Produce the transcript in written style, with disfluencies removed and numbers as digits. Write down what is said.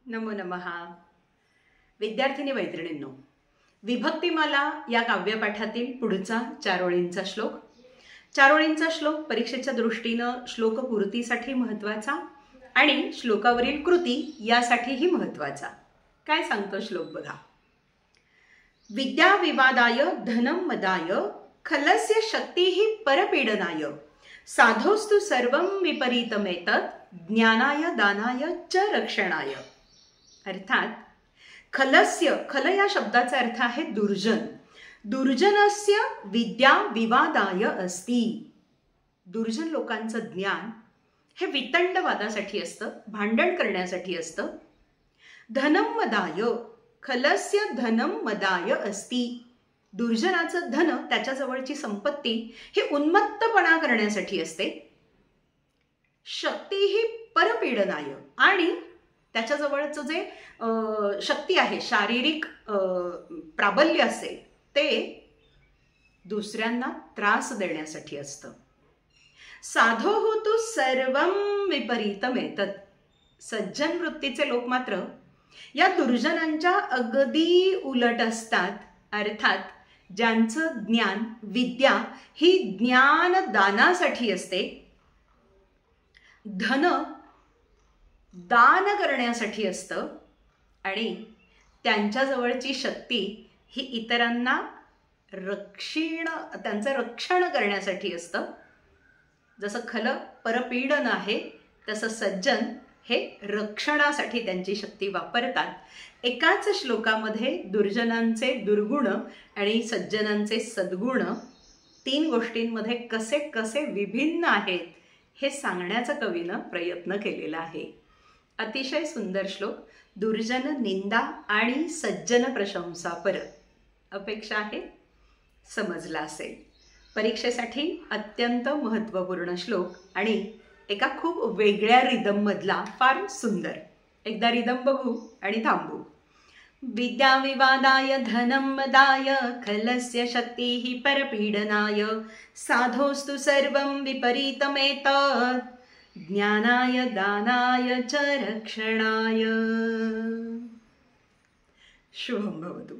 नमो नमः. विद्यार्थिनी मैत्रिणींनो, विभक्तिमाला या काव्यपाठातील पुढचा 4 ओळींचा श्लोक. 4 ओळींचा श्लोक परीक्षेच्या दृष्टीनं श्लोकपूर्तीसाठी महत्त्वाचा आणि श्लोकावरील कृती यासाठीही महत्त्वाचा. काय सांगतो श्लोक बघा. विद्या विवादाय धनम मदाय खलस्य शक्तिः परपीडनाय साधोस्तु सर्वं विपरीतमेतत् ज्ञानाय दानाय च रक्षणाय. अर्थात खलस्य, खल या शब्दाचा अर्थ आहे दुर्जन. दुर्जनस्य विद्या विवादाय अस्ति. दुर्जन लोकांचं ज्ञान हे वितंडवादासाठी असतं, भांडण करण्यासाठी असतं. धनम मदाय, खलस्य धनम मदाय अस्ति. दुर्जनाचं धन, त्याच्याजवळची संपत्ती ही उन्मत्तपणा करण्यासाठी असते. शक्ती ही परपीडनाय, आणि त्याच्याजवळचं जे शक्ती आहे, शारीरिक प्राबल्य असेल, ते दुसऱ्यांना त्रास देण्यासाठी असतं. साधो होतु सर्वं विपरीतमेतत्. सज्जन वृत्तीचे लोक मात्र या दुर्जनांच्या अगदी उलट असतात. अर्थात ज्यांचं ज्ञान, विद्या ही ज्ञानदानासाठी असते, धन दान करण्यासाठी असतं, आणि त्यांच्याजवळची शक्ती ही इतरांना त्यांचं रक्षण करण्यासाठी असतं. जसं खल परपीडन आहे, तसं सज्जन हे रक्षणासाठी त्यांची शक्ती वापरतात. एकाच श्लोकामध्ये दुर्जनांचे दुर्गुण आणि सज्जनांचे सद्गुण, 3 गोष्टींमध्ये कसे कसे विभिन्न आहेत हे सांगण्याचा कवीनं प्रयत्न केलेला आहे. अतिशय सुंदर श्लोक. दुर्जन निंदा आणि सज्जन प्रशंसा पर. अपेक्षा आहे समजला असेल. परीक्षेसाठी अत्यंत महत्त्वपूर्ण श्लोक आणि एका खूप वेगळ्या रिदम मधला, फार सुंदर. एकदा रिदम बघू आणि थांबू. विद्या विवादाय धनम मदाय खलस्य शक्तिः परपीडनाय साधोस्तु सर्वं विपरीतमेतत् ज्ञानाय दानाय च रक्षणाय. शुभं भवतु.